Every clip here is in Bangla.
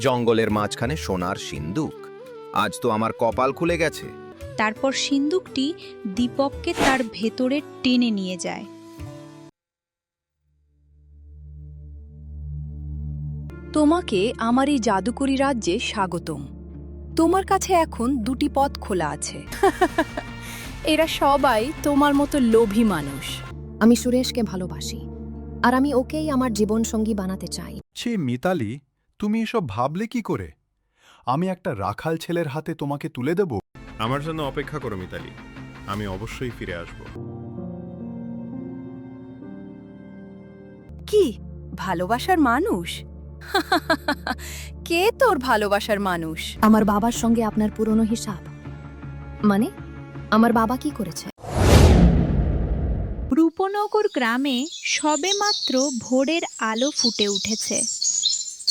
জঙ্গলের মাঝখানে সোনার সিন্দুক। আজ তো আমার কপাল খুলে গেছে। তারপর সিন্দুকটি দীপককে তার ভেতরে টেনে নিয়ে যায়। তোমাকে আমার এই জাদুকরি রাজ্যে স্বাগতম। তোমার কাছে এখন দুটি পথ খোলা আছে। এরা সবাই তোমার মতো লোভী মানুষ। আমি সুরেশকে ভালোবাসি, আর আমি ওকেই আমার জীবনসঙ্গী বানাতে চাই। ছি মিতালি, তুমি এসব ভাবলে কি করে? আমি একটা রাখাল ছেলের হাতে তোমাকে তুলে দেব? আমার জন্য অপেক্ষা করো মিতালি, আমি অবশ্যই ফিরে আসব। কি ভালোবাসার মানুষ? কে তোর ভালোবাসার মানুষ? আমার বাবার সঙ্গে আপনার পুরনো হিসাব। মানে আমার বাবা কি করেছে? রূপনগর গ্রামে সবেমাত্র ভোরের আলো ফুটে উঠেছে।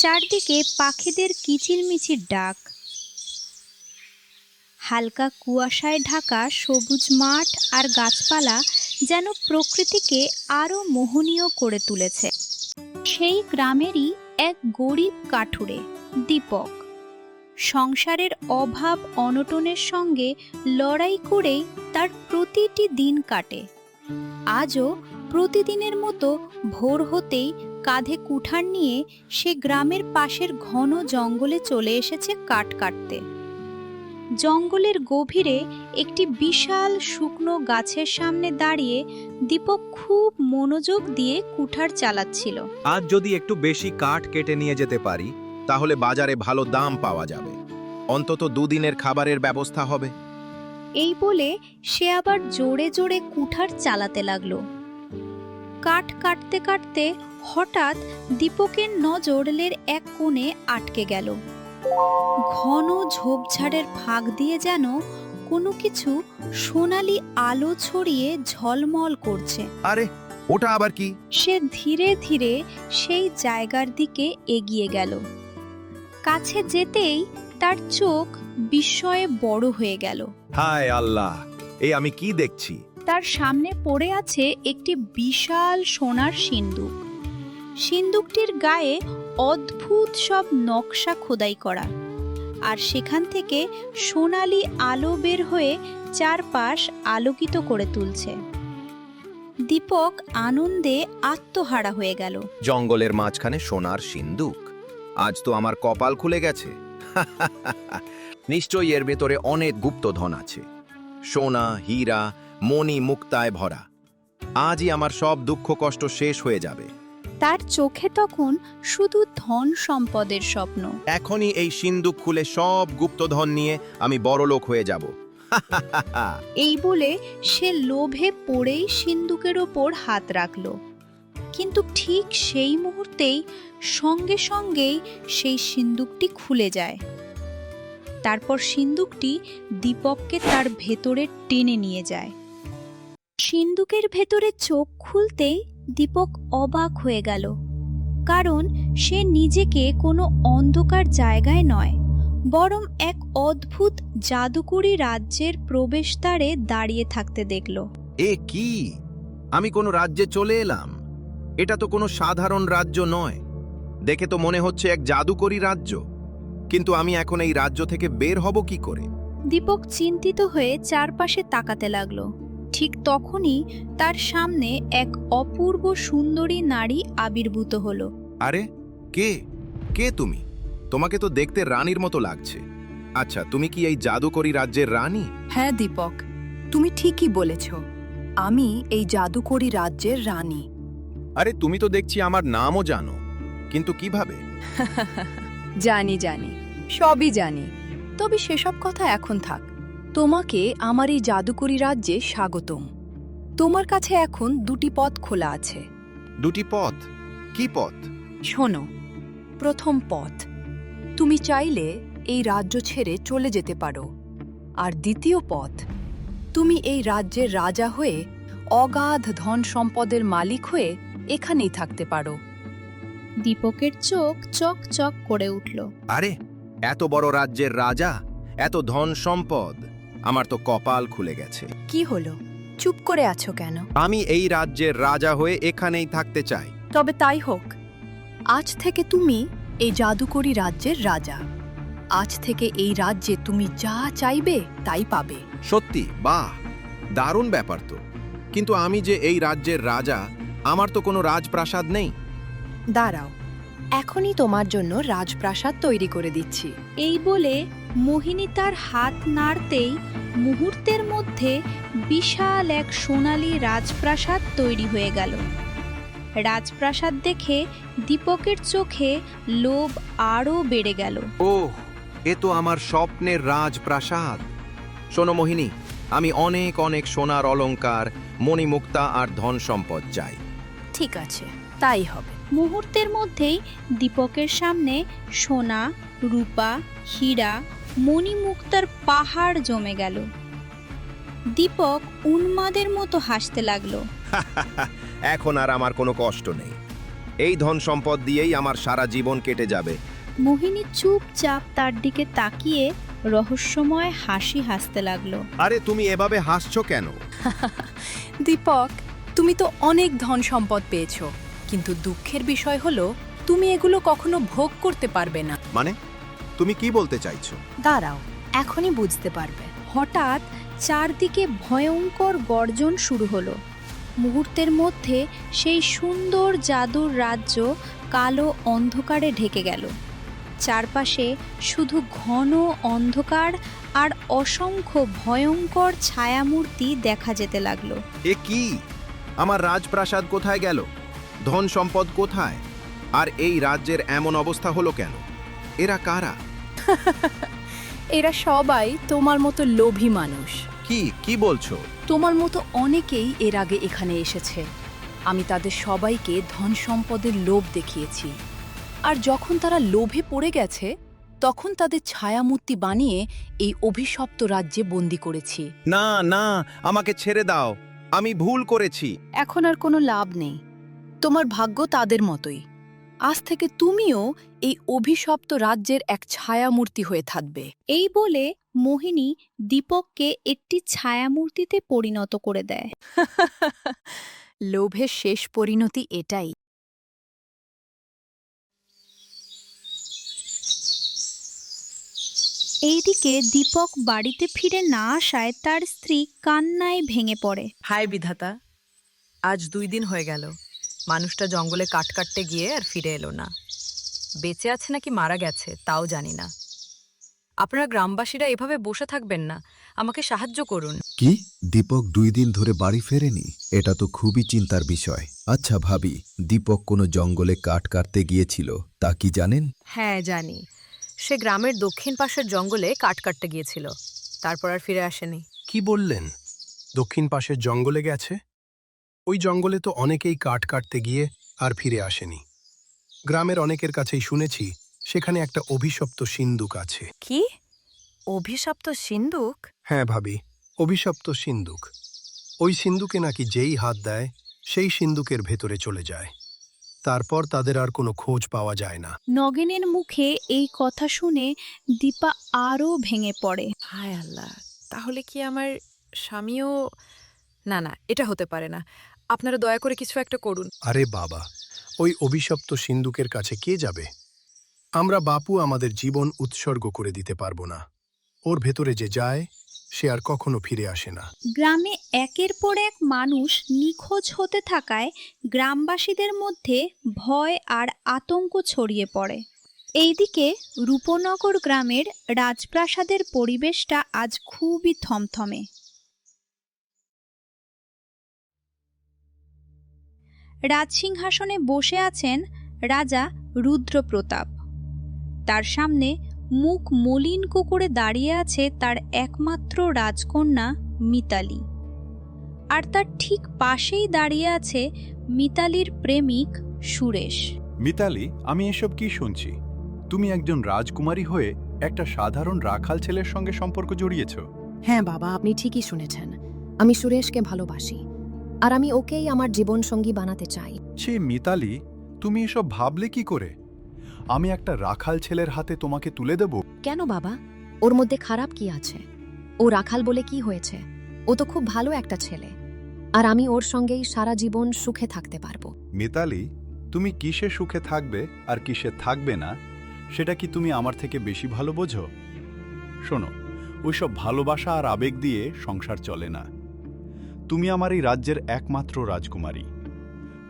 চারদিকে পাখিদের কিচিরমিচির ডাক। হালকা কুয়াশায় ঢাকা সবুজ মাঠ আর গাছপালা যেন প্রকৃতিকে আরো মোহনীয় করে তুলেছে। সেই গ্রামেরই এক গরিব কাঠুরে দীপক সংসারের অভাব অনটনের সঙ্গে লড়াই করেই তার প্রতিটি দিন কাটে। আজও প্রতিদিনের মতো ভোর হতেই কাঁধে কুঠার নিয়ে সে গ্রামের পাশের ঘন জঙ্গলে চলে এসেছে কাঠ কাটতে। জঙ্গলের গভীরে একটি বিশাল শুকনো গাছের সামনে দাঁড়িয়ে দীপক খুব মনোযোগ দিয়ে কুঠার চালাচ্ছিল। আজ যদি একটু বেশি কাঠ কেটে নিয়ে যেতে পারি, তাহলে বাজারে ভালো দাম পাওয়া যাবে। অন্তত দুদিনের খাবারের ব্যবস্থা হবে। এই বলে সে আবার জোরে জোরে কুঠার চালাতে লাগলো। কাঠ কাটতে কাটতে হঠাৎ দীপকের নজরের এক কোণে আটকে গেল। ঘন ঝোপঝাড়ের ফাঁক দিয়ে যেন কোনো কিছু সোনালি আলো ছড়িয়ে ঝলমল করছে। আরে ওটা আবার কি? সে ধীরে ধীরে সেই জায়গার দিকে এগিয়ে গেল। কাছে যেতেই তার চোখ বিস্ময়ে বড় হয়ে গেল। হায় আল্লাহ, এই আমি কি দেখছি? তার সামনে পড়ে আছে একটি বিশাল সোনার সিন্দুক। সিন্দুকটির গায়ে অদ্ভুত সব নকশা খোদাই করা, আর সেখান থেকে সোনালি আলো বের হয়ে চারপাশ আলোকিত করে তুলছে। দীপক আনন্দে আত্মহারা হয়ে গেল। জঙ্গলের মাঝখানে সোনার সিন্দুক। আজ তো আমার কপাল খুলে গেছে। নিশ্চয়ই এর ভেতরে অনেক গুপ্তধন আছে। সোনা, হীরা, মণি মুক্তায় ভরা। আজই আমার সব দুঃখ কষ্ট শেষ হয়ে যাবে। তার চোখে তখন শুধু ধন সম্পদের স্বপ্ন। এখনই এই সিন্দুক খুলে সব গুপ্তধন নিয়ে আমি বড়লোক হয়ে যাব। এই বলে সে লোভে পড়েই সিন্দুকের ওপর হাত রাখল। কিন্তু ঠিক সেই মুহূর্তেই সঙ্গে সঙ্গেই সেই সিন্দুকটি খুলে যায়। তারপর সিন্দুকটি দীপককে তার ভেতরে টেনে নিয়ে যায়। সিন্দুকের ভেতরে চোখ খুলতেই দীপক অবাক হয়ে গেল, কারণ সে নিজেকে কোনো অন্ধকার জায়গায় নয়, বরং এক অদ্ভুত জাদুকরি রাজ্যের প্রবেশদ্বারে দাঁড়িয়ে থাকতে দেখল। এ কি? আমি কোনো রাজ্যে চলে এলাম? এটা তো কোনো সাধারণ রাজ্য নয়। দেখে তো মনে হচ্ছে এক জাদুকরি রাজ্য। কিন্তু আমি এখন এই রাজ্য থেকে বের হব কি করে? দীপক চিন্তিত হয়ে চারপাশে তাকাতে লাগলো। ঠিক তখনই তার সামনে এক অপূর্ব সুন্দরী নারী আবির্ভূত হলো। আরে কে কে তুমি? তোমাকে তো দেখতে রানীর মতো লাগছে। আচ্ছা, তুমি কি এই জাদুকরি রাজ্যের রানী? হ্যাঁ দীপক, তুমি ঠিকই বলেছ। আমি এই জাদুকরি রাজ্যের রানী। আরে তুমি তো দেখছি আমার নামও জানো, কিন্তু কিভাবে? জানি জানি, সবই জানি। তবে সেসব কথা এখন থাক। তোমাকে আমার এই জাদুকরি রাজ্যে স্বাগতম। তোমার কাছে এখন দুটি পথ খোলা আছে। দুটি পথ? কি পথ? শোনো, প্রথম পথ, তুমি চাইলে এই রাজ্য ছেড়ে চলে যেতে পারো। আর দ্বিতীয় পথ, তুমি এই রাজ্যের রাজা হয়ে অগাধ ধন সম্পদের মালিক হয়ে এখানেই থাকতে পারো। দীপকের চোখ চক চক করে উঠল। আরে এত বড় রাজ্যের রাজা, এত ধন সম্পদ! আমার তো কপাল খুলে গেছে। কি হলো, চুপ করে আছো কেন? আমি এই রাজ্যের রাজা হয়ে এখানেই থাকতে চাই। তবে তাই হোক। আজ থেকে তুমি এই জাদুকরি রাজ্যের রাজা। আজ থেকে এই রাজ্যে তুমি যা চাইবে তাই পাবে। সত্যি? বাহ, দারুণ ব্যাপার তো। কিন্তু আমি যে এই রাজ্যের রাজা, আমার তো কোনো রাজপ্রাসাদ নেই। দাঁড়াও, এখনই তোমার জন্য রাজপ্রাসাদ তৈরি করে দিচ্ছি। এই বলে মোহিনী তার হাত নাড়তেই মুহূর্তের মধ্যে বিশাল এক সোনালী রাজপ্রাসাদ তৈরি হয়ে গেল। রাজপ্রাসাদ দেখে দীপকের চোখে লোভ আরও বেড়ে গেল। ওহ, এ তো আমার স্বপ্নের রাজপ্রাসাদ। শোনো মোহিনী, আমি অনেক অনেক সোনার অলংকার, মণিমুক্তা আর ধন সম্পদ চাই। ঠিক আছে, তাই হবে। মুহূর্তের মধ্যেই দীপকের সামনে সোনা, রূপা, হীরা, মণিমুক্তার পাহাড় জমে গেল। দীপক উন্মাদের মতো হাসতে লাগলো। এখন আর আমার কোনো কষ্ট নেই। এই ধন সম্পদ দিয়েই আমার সারা জীবন কেটে যাবে। মোহিনী চুপচাপ তার দিকে তাকিয়ে রহস্যময় হাসি হাসতে লাগলো। আরে তুমি এভাবে হাসছো কেন? দীপক, তুমি তো অনেক ধন সম্পদ পেয়েছো, কিন্তু দুঃখের বিষয় হলো তুমি এগুলো কখনো ভোগ করতে পারবে না। মানে, তুমি কি বলতে চাইছো? দাঁড়াও, এখনই বুঝতে পারবে। হঠাৎ চারদিকে ভয়ঙ্কর গর্জন শুরু হলো। মুহূর্তের মধ্যে সেই সুন্দর জাদুর রাজ্য কালো অন্ধকারে ঢেকে গেল। চারপাশে শুধু ঘন অন্ধকার আর অসংখ্য ভয়ঙ্কর ছায়ামূর্তি দেখা যেতে লাগলো। এ কি? আমার রাজপ্রাসাদ কোথায় গেল? ধন সম্পদ কোথায়? আর এই রাজ্যের এমন অবস্থা হলো কেন? এরা কারা? এরা সবাই তোমার মতো লোভী মানুষ। কি বলছো? তোমার মতো অনেকেই এর আগে এখানে এসেছে। আমি তাদের সবাইকে ধন সম্পদের লোভ দেখিয়েছি, আর যখন তারা লোভে পড়ে গেছে তখন তাদের ছায়ামূর্তি বানিয়ে এই অভিশপ্ত রাজ্যে বন্দী করেছি। না না, আমাকে ছেড়ে দাও, আমি ভুল করেছি। এখন আর কোনো লাভ নেই। তোমার ভাগ্য তাদের মতোই। আজ থেকে তুমিও এই অভিশপ্ত রাজ্যের এক ছায়ামূর্তি হয়ে থাকবে। এই বলে মোহিনী দীপককে একটি ছায়ামূর্তিতে পরিণত করে দেয়। লোভের শেষ পরিণতি এটাই। এইদিকে দীপক বাড়িতে ফিরে না আসায় তার স্ত্রী কান্নায় ভেঙে পড়ে। হায় বিধাতা, আজ 2 দিন হয়ে গেল মানুষটা জঙ্গলে কাঠ কাটতে গিয়ে আর ফিরে এলো না। বেঁচে আছে নাকি মারা গেছে তাও জানি না। আপনারা গ্রামবাসীরা এভাবে বসে থাকবেন না, আমাকে সাহায্য করুন। কি? দীপক 2 দিন ধরে বাড়ি ফেরেনি? এটা তো খুবই চিন্তার বিষয়। আচ্ছা ভাবি, দীপক কোনো জঙ্গলে কাঠ কাটতে গিয়েছিল, তা কি জানেন? হ্যাঁ জানি, সে গ্রামের দক্ষিণ পাশের জঙ্গলে কাঠ কাটতে গিয়েছিল, তারপর আর ফিরে আসেনি। কি বললেন? দক্ষিণ পাশের জঙ্গলে গেছে? ওই জঙ্গলে তো অনেকেই কাঠ কাটতে গিয়ে আর ফিরে আসেনি। গ্রামের অনেকের কাছেই শুনেছি সেখানে একটা অভিশপ্ত সিন্দুক আছে। কি? অভিশপ্ত সিন্দুক? হ্যাঁ ভাবি, অভিশপ্ত সিন্দুক। ওই সিন্দুকে নাকি যেই হাত দেয় সেই সিন্দুকের ভেতরে চলে যায়, তারপর তাদের আর কোনো খোঁজ পাওয়া যায় না। নগেনের মুখে এই কথা শুনে দীপা আরও ভেঙে পড়ে। হায় আল্লাহ, তাহলে কি আমার স্বামীও? না না, এটা হতে পারে না। আপনারা দয়া করে কিছু একটা করুন। আরে বাবা, ওই অভিশপ্ত সিন্দুকের কাছে কে যাবে? আমরা বাপু আমাদের জীবন উৎসর্গ করে দিতে পারবো না। ওর ভেতরে যে যায় সে আর কখনো ফিরে আসে না। গ্রামে একের পর এক মানুষ নিখোঁজ হতে থাকায় গ্রামবাসীদের মধ্যে ভয় আর আতঙ্ক ছড়িয়ে পড়ে। এইদিকে রূপনগর গ্রামের রাজপ্রাসাদের পরিবেশটা আজ খুবই থমথমে। রাজসিংহাসনে বসে আছেন রাজা রুদ্রপ্রতাপ। তার সামনে মুখ মলিন করে দাঁড়িয়ে আছে তার একমাত্র রাজকন্যা মিতালি, আর তার ঠিক পাশেই দাঁড়িয়ে আছে মিতালির প্রেমিক সুরেশ। মিতালি, আমি এসব কি শুনছি? তুমি একজন রাজকুমারী হয়ে একটা সাধারণ রাখাল ছেলের সঙ্গে সম্পর্ক জড়িয়েছ? হ্যাঁ বাবা, আপনি ঠিকই শুনেছেন। আমি সুরেশকে ভালোবাসি, আর আমি ওকেই আমার জীবনসঙ্গী বানাতে চাই। ছি মিতালি, তুমি এসব ভাবলে কি করে? আমি একটা রাখাল ছেলের হাতে তোমাকে তুলে দেব? কেন বাবা, ওর মধ্যে খারাপ কি আছে? ও রাখাল বলে কি হয়েছে? ও তো খুব ভালো একটা ছেলে, আর আমি ওর সঙ্গেই সারা জীবন সুখে থাকতে পারবো। মিতালি, তুমি কিসে সুখে থাকবে আর কিসে থাকবে না সেটা কি তুমি আমার থেকে বেশি ভালো বোঝো? শোনো, ওইসব ভালোবাসা আর আবেগ দিয়ে সংসার চলে না। তুমি আমার এই রাজ্যের একমাত্র রাজকুমারী।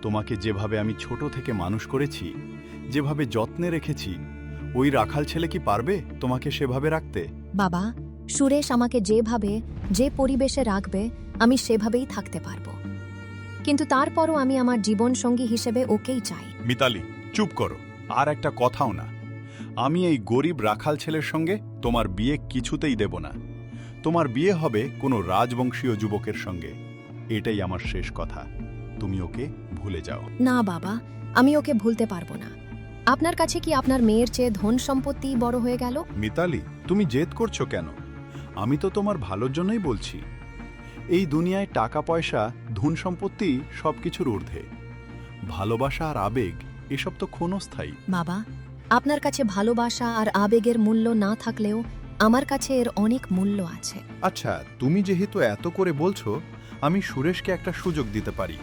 তোমাকে যেভাবে আমি ছোট থেকে মানুষ করেছি, যেভাবে যত্নে রেখেছি, ওই রাখাল ছেলে কি পারবে তোমাকে সেভাবে রাখতে? বাবা, সুরেশ আমাকে যেভাবে যে পরিবেশে রাখবে আমি সেভাবেই থাকতে পারবো, কিন্তু তারপরও আমি আমার জীবনসঙ্গী হিসেবে ওকেই চাই। মিতালি, চুপ করো, আর একটা কথাও না। আমি এই গরিব রাখাল ছেলের সঙ্গে তোমার বিয়ে কিছুতেই দেব না। তোমার বিয়ে হবে কোনো রাজবংশীয় যুবকের সঙ্গে। এটাই আমার শেষ কথা। তুমি ওকে ভুলে যাও। না বাবা, আমি ওকে ভুলতে পারবো না। আপনার কাছে কি আপনার মেয়ের চেয়ে ধন সম্পত্তি বড় হয়ে গেল? মিতালি, তুমি জেদ করছো কেন? আমি তো তোমার ভালোর জন্যই বলছি। এই দুনিয়ায় টাকা পয়সা, ধন সম্পত্তি সবকিছুর ঊর্ধ্বে। ভালোবাসা আর আবেগ এসব তো ক্ষণস্থায়ী। বাবা, আপনার কাছে ভালোবাসা আর আবেগের মূল্য না থাকলেও আমার কাছে এর অনেক মূল্য আছে। আচ্ছা, তুমি যেহেতু এত করে বলছো, আমি সুরেশকে একটা সুযোগ দিতে পারি।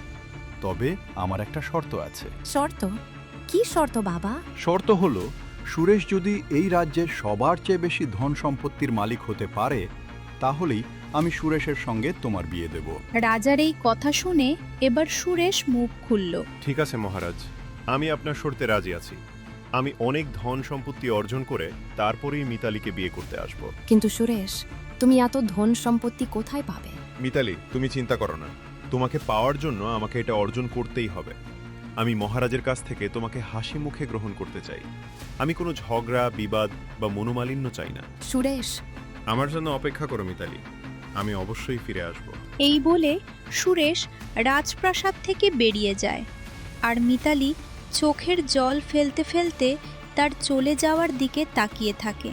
তবে আমার একটা শর্ত আছে। শর্ত? কি শর্ত বাবা? শর্ত হলো, সুরেশ যদি এই রাজ্যের সবার চেয়ে বেশি ধন সম্পত্তির মালিক হতে পারে, তাহলেই আমি সুরেশের সঙ্গে তোমার বিয়ে দেব। রাজার এই কথা শুনে এবার সুরেশ মুখ খুলল। ঠিক আছে মহারাজ, আমি আপনার শর্তে রাজি আছি। আমি অনেক ধন সম্পত্তি অর্জন করে তারপরেই মিতালিকে বিয়ে করতে আসব। কিন্তু সুরেশ, তুমি এত ধন সম্পত্তি কোথায় পাবে? মিতালি, তুমি চিন্তা করো না। তোমাকে পাওয়ার জন্য আমাকে এটা অর্জন করতেই হবে। আমি মহারাজের কাছ থেকে তোমাকে হাসি মুখে গ্রহণ করতে চাই। আমি কোনো ঝগড়া, বিবাদ বা মনোমালিন্য চাই না। সুরেশ, আমার জন্য অপেক্ষা করো মিতালি, আমি অবশ্যই ফিরে আসব। এই বলে সুরেশ রাজপ্রাসাদ থেকে বেরিয়ে যায়, আর মিতালি চোখের জল ফেলতে ফেলতে তার চলে যাওয়ার দিকে তাকিয়ে থাকে।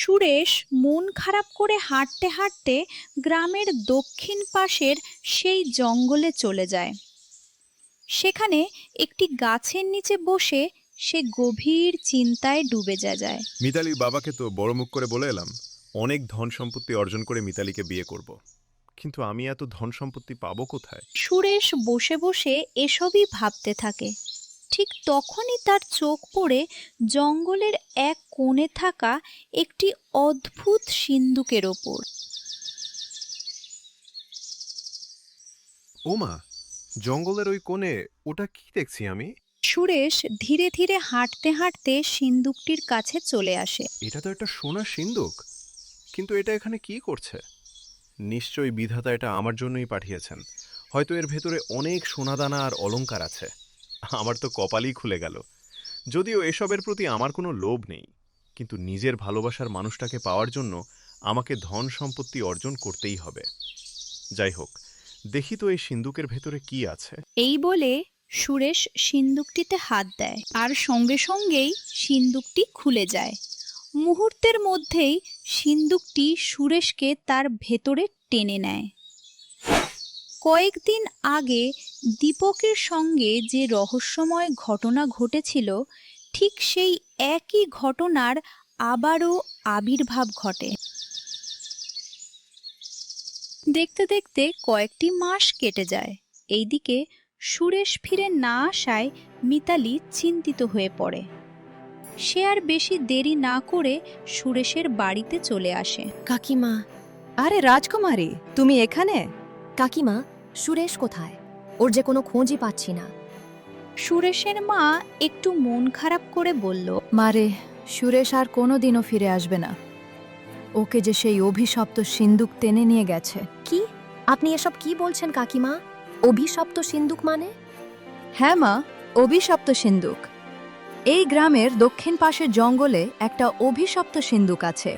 সুরেশ মন খারাপ করে হাঁটতে হাঁটতে গ্রামের দক্ষিণ পাশের সেই জঙ্গলে চলে যায়। সেখানে একটি গাছের নিচে বসে সে গভীর চিন্তায় ডুবে যায়। মিতালির বাবাকে তো বড় মুখ করে বলে এলাম অনেক ধন সম্পত্তি অর্জন করে মিতালিকে বিয়ে করব, কিন্তু আমি এত ধন সম্পত্তি পাবো কোথায়? সুরেশ বসে বসে এসবই ভাবতে থাকে। ঠিক তখনই তার চোখ পড়ে জঙ্গলের এক কোণে থাকা একটি অদ্ভুত সিন্দুকের ওপর। ওমা, জঙ্গলের ওই কোণে ওটা কি দেখছি আমি? সুরেশ ধীরে ধীরে হাঁটতে হাঁটতে সিন্দুকটির কাছে চলে আসে। এটা তো একটা সোনার সিন্দুক, কিন্তু এটা এখানে কি করছে? নিশ্চয়ই বিধাতা এটা আমার জন্যই পাঠিয়েছেন। হয়তো এর ভেতরে অনেক সোনাদানা আর অলংকার আছে। আমার তো কপালই খুলে গেল। যদিও এসবের প্রতি আমার কোনো লোভ নেই, কিন্তু নিজের ভালোবাসার মানুষটাকে পাওয়ার জন্য আমাকে ধন সম্পত্তি অর্জন করতেই হবে। যাই হোক, দেখি তো এই সিন্দুকের ভেতরে কি আছে। এই বলে সুরেশ সিন্দুকটিতে হাত দেয়, আর সঙ্গে সঙ্গেই সিন্দুকটি খুলে যায়। মুহূর্তের মধ্যেই সিন্দুকটি সুরেশকে তার ভেতরে টেনে নেয়। কয়েকদিন আগে দীপকের সঙ্গে যে রহস্যময় ঘটনা ঘটেছিল, ঠিক সেই একই ঘটনার আবারও আবির্ভাব ঘটে। দেখতে দেখতে কয়েকটি মাস কেটে যায়। এইদিকে সুরেশ ফিরে না আসায় মিতালি চিন্তিত হয়ে পড়ে। সে আর বেশি দেরি না করে সুরেশের বাড়িতে চলে আসে। কাকিমা। আরে রাজকুমারী, তুমি এখানে? কাকিমা, সুরেশ কোথায়? ওর যে কোনো খোঁজই পাচ্ছি না। সুরেশের মা একটু মন খারাপ করে বলল, মারে, সুরেশ আর কোনোদিনও ফিরে আসবে না। ওকে যে সেই অভিশপ্ত সিন্দুক টেনে নিয়ে গেছে। কি? আপনি এসব কি বলছেন কাকিমা? অভিশপ্ত সিন্দুক মানে? হ্যাঁ মা, অভিশপ্ত সিন্দুক। এই গ্রামের দক্ষিণ পাশের জঙ্গলে একটা অভিশপ্ত সিন্দুক আছে।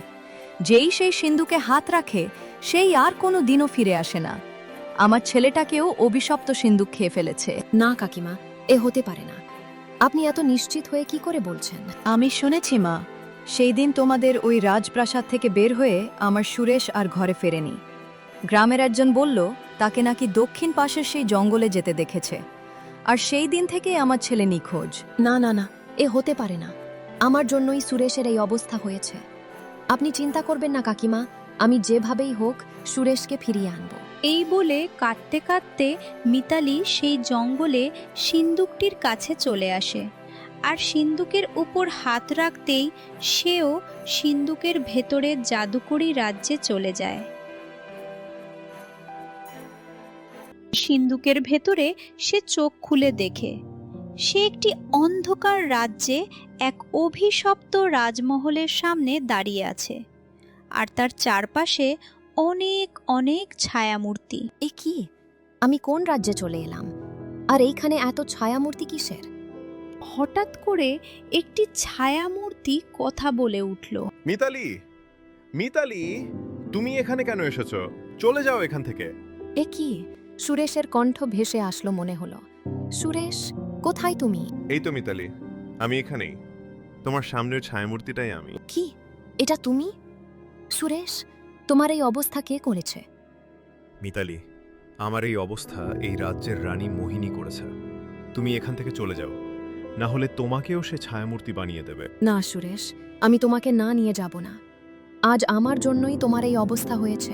যেই সেই সিন্দুকে হাত রাখে, সেই আর কোনো দিনও ফিরে আসে না। আমার ছেলেটাকেও অভিশপ্ত সিন্দুক খেয়ে ফেলেছে। না কাকিমা, এ হতে পারে না। আপনি এত নিশ্চিত হয়ে কি করে বলছেন? আমি শুনেছি মা, সেই দিন তোমাদের ওই রাজপ্রাসাদ থেকে বের হয়ে আমার সুরেশ আর ঘরে ফেরেনি। গ্রামের একজন বলল তাকে নাকি দক্ষিণ পাশের সেই জঙ্গলে যেতে দেখেছে, আর সেই দিন থেকেই আমার ছেলে নিখোঁজ। না না না, এ হতে পারে না। আমার জন্যই সুরেশের এই অবস্থা হয়েছে। আপনি চিন্তা করবেন না কাকিমা, আমি যেভাবেই হোক সুরেশকে ফিরিয়ে আনব। এই বলে কাঁদতে কাঁদতে মিতালি সেই জঙ্গলে সিন্দুকটির কাছে চলে আসে, আর সিন্দুকের উপর হাত রাখতেই সেও সিন্দুকের ভেতরের জাদুকরি রাজ্যে চলে যায়। সিন্দুকের ভেতরে সে চোখ খুলে দেখে সে একটি অন্ধকার রাজ্যে এক অভিশপ্ত রাজমহলের সামনে দাঁড়িয়ে আছে, আর তার চারপাশে অনেক অনেক ছায়ামূর্তি। এ কি? আমি কোন রাজ্যে চলে এলাম? আর এইখানে এত ছায়ামূর্তি কিসের? হঠাৎ করে একটি ছায়ামূর্তি কথা বলে উঠল। মিতালি, মিতালি, তুমি এখানে কেন এসেছো? চলে যাও এখান থেকে। এ কি? সুরেশের কণ্ঠ ভেসে আসলো মনে হলো। সুরেশ, কোথায় তুমি? এই তো মিতালি, আমি এখানেই। তোমার সামনের ছায়ামূর্তিটাই আমি। কি? এটা তুমি? সুরেশ, তোমার এই অবস্থা কে করেছে? মিতালি, আমার এই অবস্থা এই রাজ্যের রানী মোহিনী করেছে। তুমি এখান থেকে চলে যাও, না হলে তোমাকেও সে ছায়ামূর্তি বানিয়ে দেবে। না সুরেশ, আমি তোমাকে না নিয়ে যাব না। আজ আমার জন্যই তোমার এই অবস্থা হয়েছে।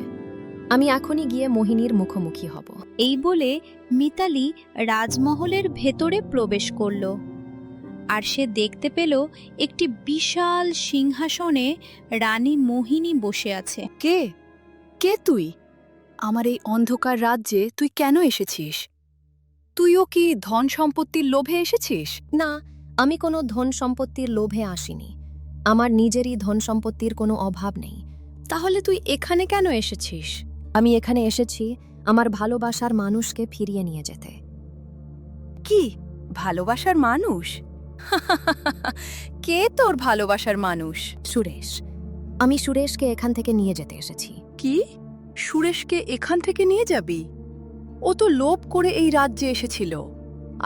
আমি এখনই গিয়ে মোহিনীর মুখোমুখি হব। এই বলে মিতালি রাজমহলের ভেতরে প্রবেশ করল, আর সে দেখতে পেল একটি বিশাল সিংহাসনে রানী মোহিনী বসে আছে। কে? কে তুই? আমার এই অন্ধকার রাজ্যে তুই কেন এসেছিস? তুইও কি ধন সম্পত্তির লোভে এসেছিস? না, আমি কোনো ধন সম্পত্তির লোভে আসিনি। আমার নিজেরই ধন সম্পত্তির কোনো অভাব নেই। তাহলে তুই এখানে কেন এসেছিস? আমি এখানে এসেছি আমার ভালোবাসার মানুষকে ফিরিয়ে নিয়ে যেতে। কি? ভালোবাসার মানুষ? কে তোর ভালোবাসার মানুষ? সুরেশ। আমি সুরেশকে এখান থেকে নিয়ে যেতে এসেছি। কি? সুরেশকে এখান থেকে নিয়ে যাবি? ও তো লোভ করে এই রাজ্যে এসেছিল,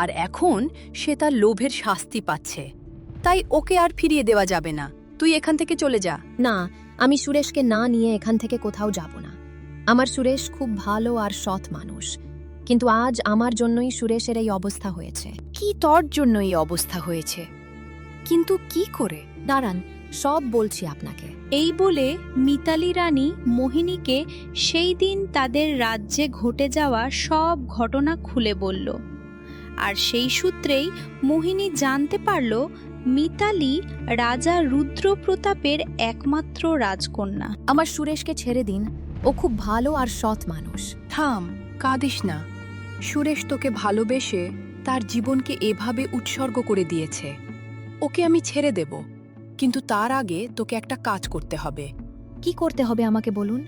আর এখন সে তার লোভের শাস্তি পাচ্ছে। তাই ওকে আর ফিরিয়ে দেওয়া যাবে না। তুই এখান থেকে চলে যা। না, আমি সুরেশকে না নিয়ে এখান থেকে কোথাও যাব না। আমার সুরেশ খুব ভালো আর সৎ মানুষ, কিন্তু আজ আমার জন্যই সুরেশের এই অবস্থা হয়েছে। কি তোর জন্য এই অবস্থা হয়েছে? কিন্তু কি করে? দাঁড়ান, সব বলছি আপনাকে। এই বলে মিতালি রানী মোহিনীকে সেই দিন তাদের রাজ্যে ঘটে যাওয়া সব ঘটনা খুলে বলল, আর সেই সূত্রেই মোহিনী জানতে পারল মিতালি রাজা রুদ্রপ্রতাপের একমাত্র রাজকন্যা। আমার সুরেশকে ছেড়ে দিন, ও খুব ভালো আর সৎ মানুষ। থাম, কাঁদিস না। সুরেশ তোকে ভালোবেসে তার জীবনকে এভাবে উৎসর্গ করে দিয়েছে। ওকে আমি ছেড়ে দেব, কিন্তু তার আগে তোকে একটা কাজ করতে হবে। কি করতে হবে আমাকে বলুন,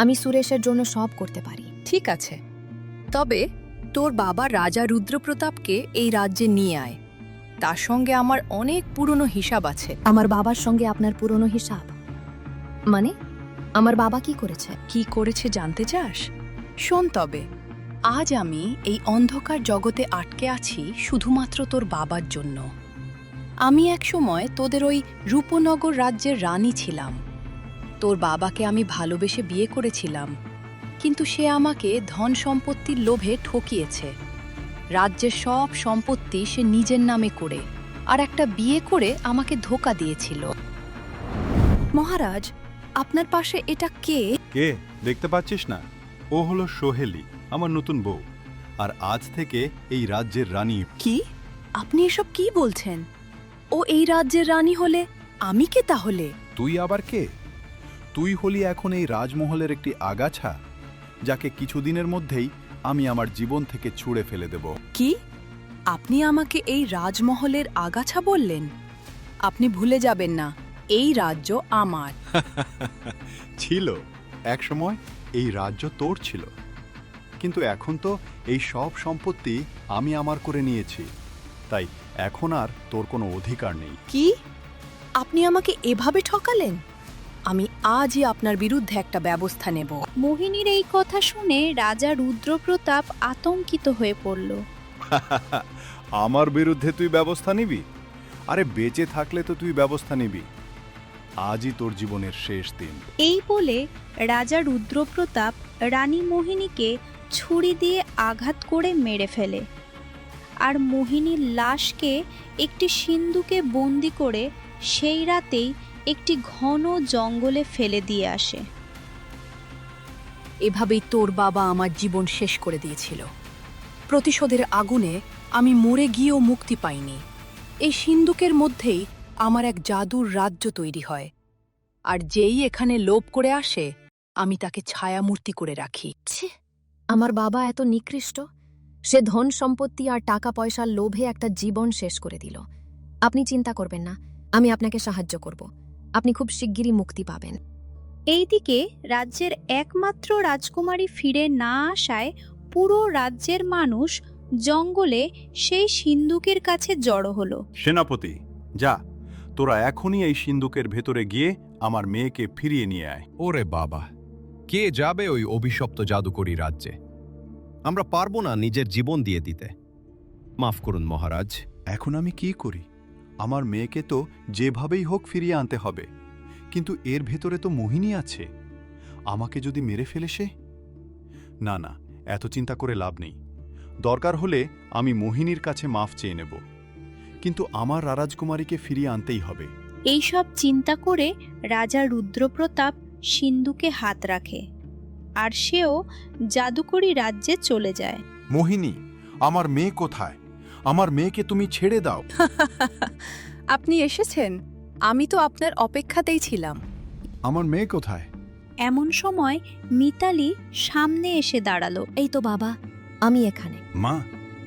আমি সুরেশের জন্য সব করতে পারি। ঠিক আছে, তবে তোর বাবা রাজা রুদ্রপ্রতাপকে এই রাজ্যে নিয়ে আয়। তার সঙ্গে আমার অনেক পুরনো হিসাব আছে। আমার বাবার সঙ্গে আপনার পুরনো হিসাব? মানে আমার বাবা কি করেছে? কি করেছে জানতে চাস? শোন তবে, আজ আমি এই অন্ধকার জগতে আটকে আছি শুধুমাত্র তোর বাবার জন্য। আমি একসময় তোদের ওই রূপনগর রাজ্যের রানী ছিলাম। তোর বাবাকে আমি ভালোবেসে বিয়ে করেছিলাম, কিন্তু সে আমাকে ধন সম্পত্তির লোভে ঠকিয়েছে। রাজ্যের সব সম্পত্তি সে নিজের নামে করে আর একটা বিয়ে করে আমাকে ধোঁকা দিয়েছিল। মহারাজ, আপনার পাশে এটা কে? কে? দেখতে পাচ্ছিস না? ও হলো সোহেলি, আমার নতুন বউ, আর আজ থেকে এই রাজ্যের রানী। কি? আপনি এসব কি বলছেন? ও এই রাজ্যের রানী হলে আমি কে তাহলে? তুই আবার কে? তুই হলি এখন এই রাজমহলের একটি আগাছা, যাকে কিছুদিনের মধ্যেই আমি আমার জীবন থেকে ছুঁড়ে ফেলে দেব। কি? আপনি আমাকে এই রাজমহলের আগাছা বললেন? আপনি ভুলে যাবেন না, এই রাজ্য আমার। ছিল একসময় এই রাজ্য তোর ছিল, কিন্তু এখন তো এই সব সম্পত্তি আমি আমার করে নিয়েছি, তাই এখন আর তোর কোনো অধিকার নেই। কি? আপনি আমাকে এভাবে ঠকালেন? আমি আজই আপনার বিরুদ্ধে একটা ব্যবস্থা নেব। মোহিনীর এই কথা শুনে রাজা রুদ্রপ্রতাপ আতঙ্কিত হয়ে পড়ল। আমার বিরুদ্ধে তুই ব্যবস্থা নিবি? আরে বেঁচে থাকলে তো তুই ব্যবস্থা নিবি। আজই তোর জীবনের শেষ দিন। এই বলে রাজা রুদ্রপ্রতাপ রানী মোহিনীকে ছুরি দিয়ে আঘাত করে মেরে ফেলে, আর মোহিনীর লাশকে একটি সিন্দুকে বন্দি করে সেই রাতেই একটি ঘন জঙ্গলে ফেলে দিয়ে আসে। এভাবেই তোর বাবা আমার জীবন শেষ করে দিয়েছিল। প্রতিশোধের আগুনে আমি মরে গিয়েও মুক্তি পাইনি। এই সিন্ধুকের মধ্যেই আমার এক জাদুর রাজ্য তৈরি হয়, আর যেই এখানে লোভ করে আসে আমি তাকে ছায়ামূর্তি করে রাখি। ছি, আমার বাবা এত নিকৃষ্ট। সে ধন সম্পত্তি আর টাকা পয়সার লোভে একটা জীবন শেষ করে দিল। আপনি চিন্তা করবেন না, আমি আপনাকে সাহায্য করব। আপনি খুব শিগগিরই মুক্তি পাবেন। এইদিকে রাজ্যের একমাত্র রাজকুমারী ফিরে না আসায় পুরো রাজ্যের মানুষ জঙ্গলে সেই সিন্ধুকের কাছে জড়ো হলো। সেনাপতি, যা, তোরা এখনই এই সিন্ধুকের ভেতরে গিয়ে আমার মেয়েকে ফিরিয়ে নিয়ে আয়। ওরে বাবা, কে যাবে ওই অভিশপ্ত জাদুকরী রাজ্যে? আমরা পারবো না নিজের জীবন দিয়ে দিতে। মাফ করুন মহারাজ। এখন আমি কি করি? আমার মেয়েকে তো যেভাবেই হোক ফিরিয়ে আনতে হবে, কিন্তু এর ভেতরে তো মোহিনী আছে। আমাকে যদি মেরে ফেলে সে? না না, এত চিন্তা করে লাভ নেই। দরকার হলে আমি মোহিনীর কাছে মাফ চেয়ে নেব, কিন্তু আমার রাজকুমারীকে ফিরিয়ে আনতেই হবে। এইসব চিন্তা করে রাজা রুদ্রপ্রতাপ সিন্ধুকে হাত রাখে, আর সেও জাদুকরী রাজ্যে চলে যায়। মোহিনী, আমার মেয়ে কোথায়? আমার মেয়েকে তুমি ছেড়ে দাও। আপনি এসেছেন? আমি তো আপনার অপেক্ষাতেই ছিলাম। আমার মেয়ে কোথায়? এমন সময় মিতালি সামনে এসে দাঁড়ালো। এই তো বাবা, আমি এখানে। মা,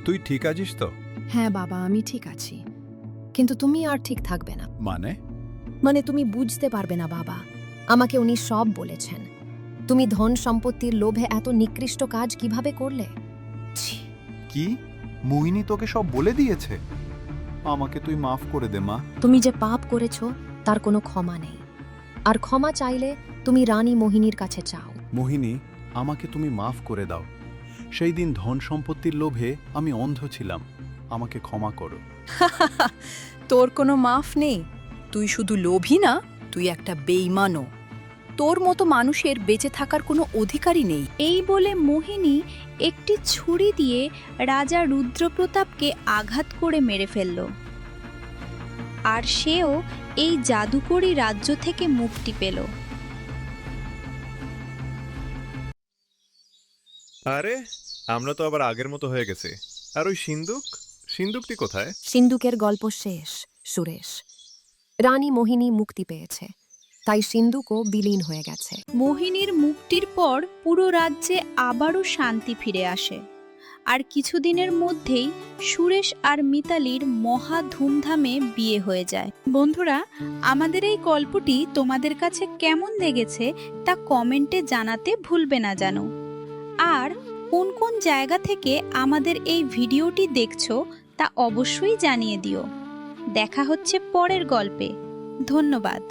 তুই ঠিক আছিস তো? হ্যাঁ বাবা, আমি ঠিক আছি, কিন্তু তুমি আর ঠিক থাকবে না। মানে তুমি বুঝতে পারবে না বাবা, আমাকে উনি সব বলেছেন। তুমি ধন সম্পত্তির লোভে এত নিকৃষ্ট কাজ কিভাবে করলে? ছি! কি? মোহিনী তোকে সব বলে দিয়েছে? আমাকে তুই মাফ করে দে মা। তুমি যে পাপ করেছো তার কোনো ক্ষমা নেই, আর ক্ষমা চাইলে তুমি রানী মোহিনীর কাছে চাও। মোহিনী, আমাকে তুমি মাফ করে দাও। সেই দিন ধন সম্পত্তির লোভে আমি অন্ধ ছিলাম, আমাকে ক্ষমা করো। তোর কোনো মাফ নেই। তুই শুধু লোভী না, তুই একটা বেঈমানও। তোর মতো মানুষের বেঁচে থাকার কোনো অধিকারই নেই। এই বলে মোহিনী একটি ছুরি দিয়ে রাজা রুদ্রপ্রতাপকে আঘাত করে মেরে ফেলল, আর সেও এই জাদুকরী রাজ্য থেকে মুক্তি পেল। আরে, আমরা তো আবার আগের মতো হয়ে গেছি। আর ওই সিন্ধুকটি কোথায়? সিন্ধুকের গল্প শেষ, সুরেশ। রানী মোহিনী মুক্তি পেয়েছে, তাই সিন্ধুকও বিলীন হয়ে গেছে। মোহিনীর মুক্তির পর পুরো রাজ্যে আবারও শান্তি ফিরে আসে, আর কিছুদিনের মধ্যেই সুরেশ আর মিতালির মহা ধুমধামে বিয়ে হয়ে যায়। বন্ধুরা, আমাদের এই গল্পটি তোমাদের কাছে কেমন লেগেছে তা কমেন্টে জানাতে ভুলবে না জানো। আর কোন কোন জায়গা থেকে আমাদের এই ভিডিওটি দেখছো তা অবশ্যই জানিয়ে দিও। দেখা হচ্ছে পরের গল্পে। ধন্যবাদ।